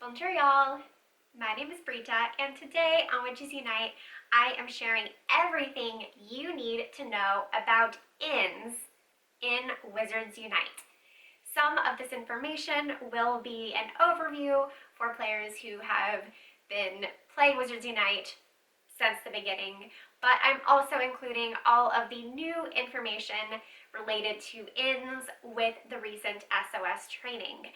Bonjour y'all! My name is Brita, and today on Witches Unite, I am sharing everything you need to know about inns in Wizards Unite. Some of this information will be an overview for players who have been playing Wizards Unite since the beginning, but I'm also including all of the new information related to inns with the recent SOS training.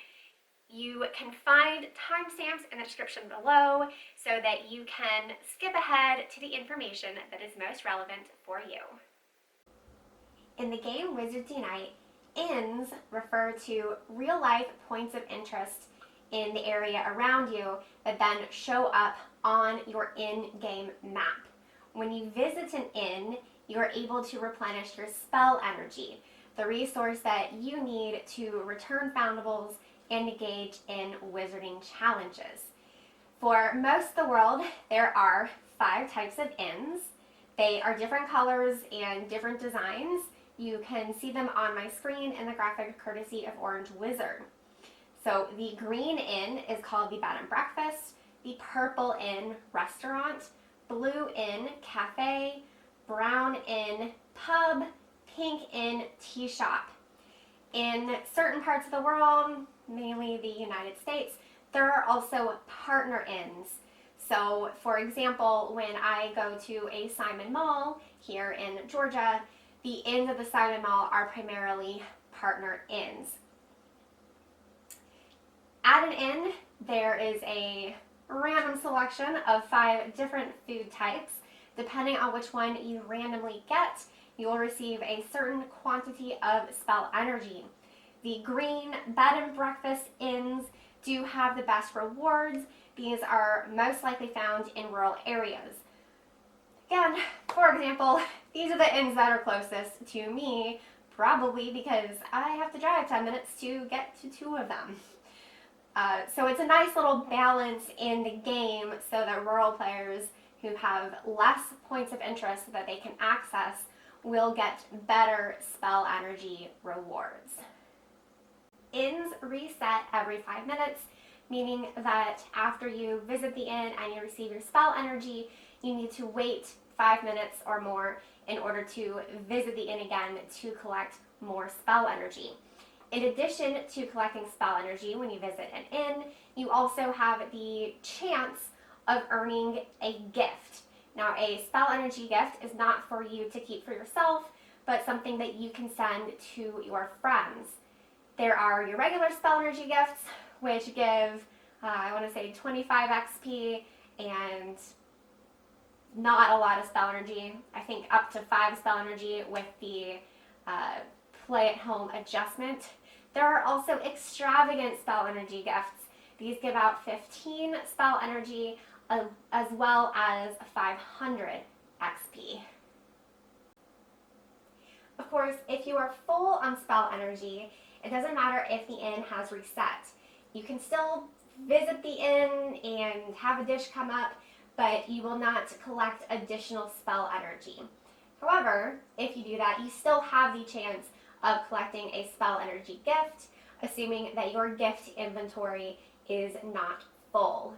You can find timestamps in the description below so that you can skip ahead to the information that is most relevant for you. In the game Wizards Unite, inns refer to real-life points of interest in the area around you that then show up on your in-game map. When you visit an inn, you are able to replenish your spell energy, the resource that you need to return foundables and engage in wizarding challenges. For most of the world, there are 5 types of inns. They are different colors and different designs. You can see them on my screen in the graphic courtesy of Orange Wizard. So the green inn is called the Bed and Breakfast, the purple inn restaurant, blue inn cafe, brown inn pub, pink inn tea shop. In certain parts of the world, mainly the United States, there are also partner inns. So for example, when I go to a Simon Mall here in Georgia, the inns of the Simon Mall are primarily partner inns. At an inn, there is a random selection of 5 different food types. Depending on which one you randomly get, you will receive a certain quantity of spell energy. The green bed and breakfast inns do have the best rewards. These are most likely found in rural areas. Again, for example, these are the inns that are closest to me, probably because I have to drive 10 minutes to get to 2 of them. So it's a nice little balance in the game so that rural players who have less points of interest that they can access will get better spell energy rewards. Inns reset every 5 minutes, meaning that after you visit the inn and you receive your spell energy, you need to wait 5 minutes or more in order to visit the inn again to collect more spell energy. In addition to collecting spell energy when you visit an inn, you also have the chance of earning a gift. Now, a spell energy gift is not for you to keep for yourself, but something that you can send to your friends. There are your regular spell energy gifts, which give, I want to say 25 XP and not a lot of spell energy. I think up to 5 spell energy with the play at home adjustment. There are also extravagant spell energy gifts. These give out 15 spell energy as well as 500 XP. Of course, if you are full on spell energy, it doesn't matter if the inn has reset. You can still visit the inn and have a dish come up, but you will not collect additional spell energy. However, if you do that, you still have the chance of collecting a spell energy gift, assuming that your gift inventory is not full.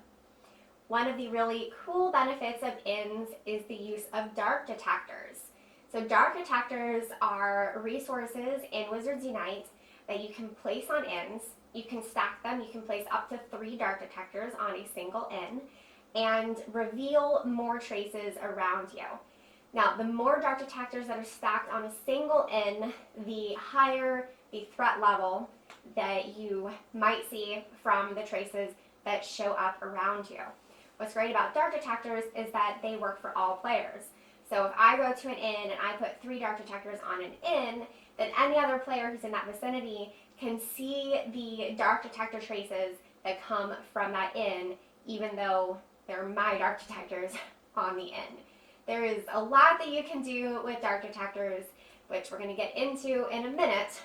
One of the really cool benefits of inns is the use of dark detectors. So dark detectors are resources in Wizards Unite that you can place on inns. You can stack them. You can place up to 3 dark detectors on a single inn and reveal more traces around you. Now, the more dark detectors that are stacked on a single inn, the higher the threat level that you might see from the traces that show up around you. What's great about dark detectors is that they work for all players. So if I go to an inn and I put 3 dark detectors on an inn, then any other player who's in that vicinity can see the dark detector traces that come from that inn, even though they're my dark detectors on the inn. There is a lot that you can do with dark detectors, which we're going to get into in a minute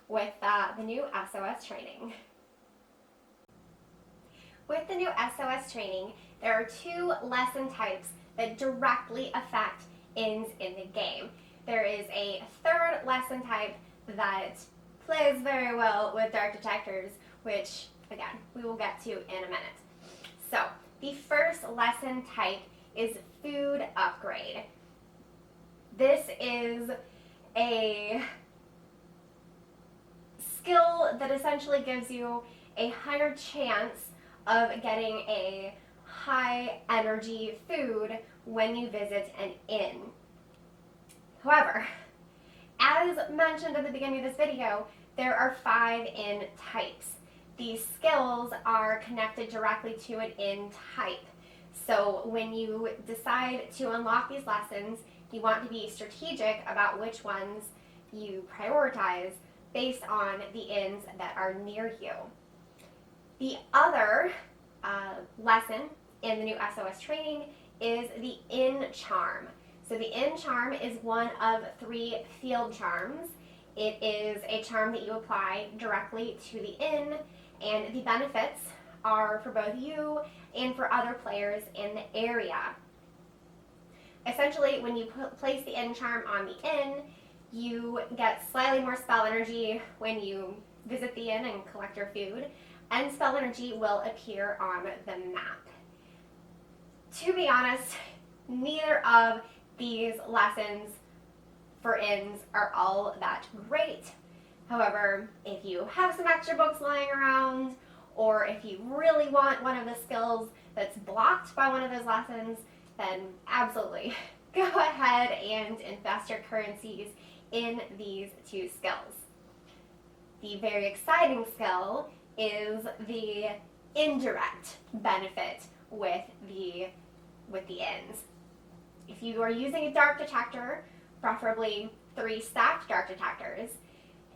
with the new SOS training. With the new SOS training, there are 2 lesson types that directly affect inns in the game. There is a 3rd lesson type that plays very well with dark detectors, which, again, we will get to in a minute. So the first lesson type is food upgrade. This is a skill that essentially gives you a higher chance of getting a high energy food when you visit an inn. However, as mentioned at the beginning of this video, there are 5 inn types. These skills are connected directly to an inn type. So when you decide to unlock these lessons, you want to be strategic about which ones you prioritize based on the inns that are near you. The other lesson in the new SOS training is the inn charm. So the inn charm is one of 3 field charms. It is a charm that you apply directly to the inn, and the benefits are for both you and for other players in the area. Essentially, when you place the inn charm on the inn, you get slightly more spell energy when you visit the inn and collect your food, and spell energy will appear on the map. To be honest, neither of these lessons for inns are all that great. However, if you have some extra books lying around, or if you really want one of the skills that's blocked by one of those lessons, then absolutely go ahead and invest your currencies in these 2 skills. The very exciting skill is the indirect benefit with the inns. If you are using a dark detector, preferably 3 stacked dark detectors,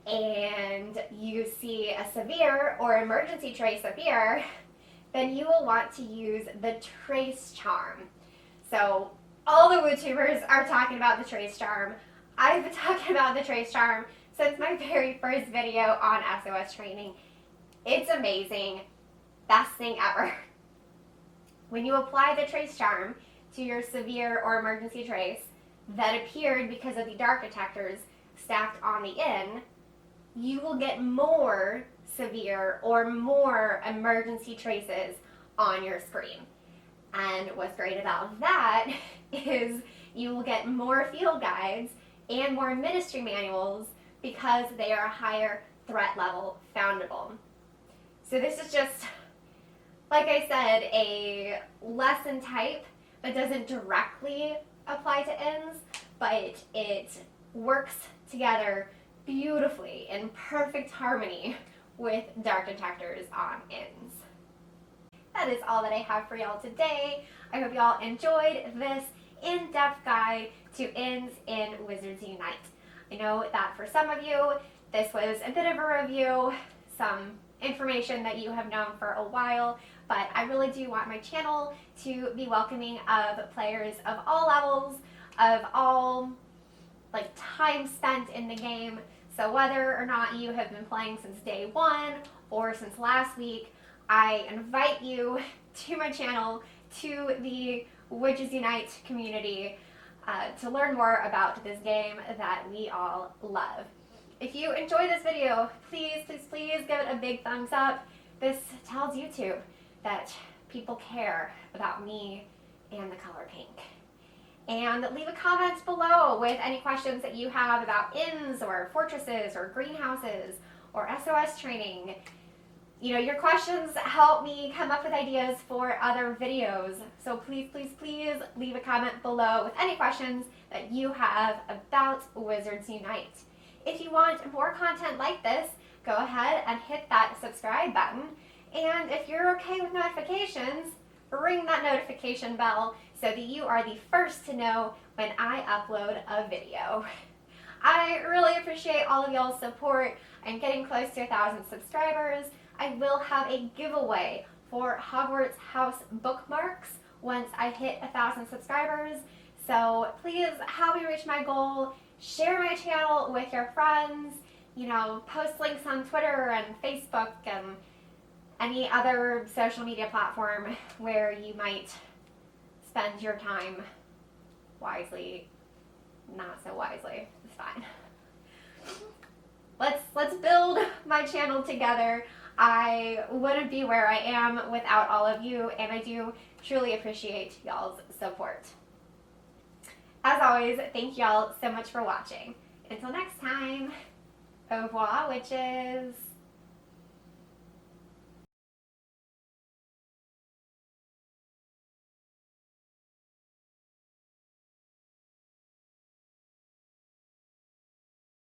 and you see a severe or emergency trace appear, then you will want to use the trace charm. So all the WUtubers are talking about the trace charm. I've been talking about the trace charm since my very first video on SOS training. It's amazing. Best thing ever. When you apply the trace charm to your severe or emergency trace that appeared because of the dark detectors stacked on the inn, you will get more severe or more emergency traces on your screen. And what's great about that is you will get more field guides and more ministry manuals because they are a higher threat level foundable. So this is just, like I said, a lesson type that doesn't directly apply to inns, but it works together beautifully in perfect harmony with dark detectors on inns. That is all that I have for y'all today. I hope y'all enjoyed this in-depth guide to inns in Wizards Unite. I know that for some of you, this was a bit of a review, some information that you have known for a while, but I really do want my channel to be welcoming of players of all levels, of all time spent in the game. So whether or not you have been playing since day 1 or since last week, I invite you to my channel, to the Witches Unite community, to learn more about this game that we all love. If you enjoy this video, please, please, please give it a big thumbs up. This tells YouTube that people care about me and the color pink. And leave a comment below with any questions that you have about inns or fortresses or greenhouses or SOS training. You know, your questions help me come up with ideas for other videos. So please, please, please leave a comment below with any questions that you have about Wizards Unite. If you want more content like this, go ahead and hit that subscribe button. And if you're okay with notifications, ring that notification bell so that you are the first to know when I upload a video. I really appreciate all of y'all's support. I'm getting close to 1,000 subscribers. I will have a giveaway for Hogwarts House bookmarks once I hit 1,000 subscribers. So please help me reach my goal. Share my channel with your friends. You know, post links on Twitter and Facebook and any other social media platform where you might spend your time wisely, not so wisely. It's fine. Let's build my channel together. I wouldn't be where I am without all of you, and I do truly appreciate y'all's support. As always, thank y'all so much for watching. Until next time, au revoir, witches.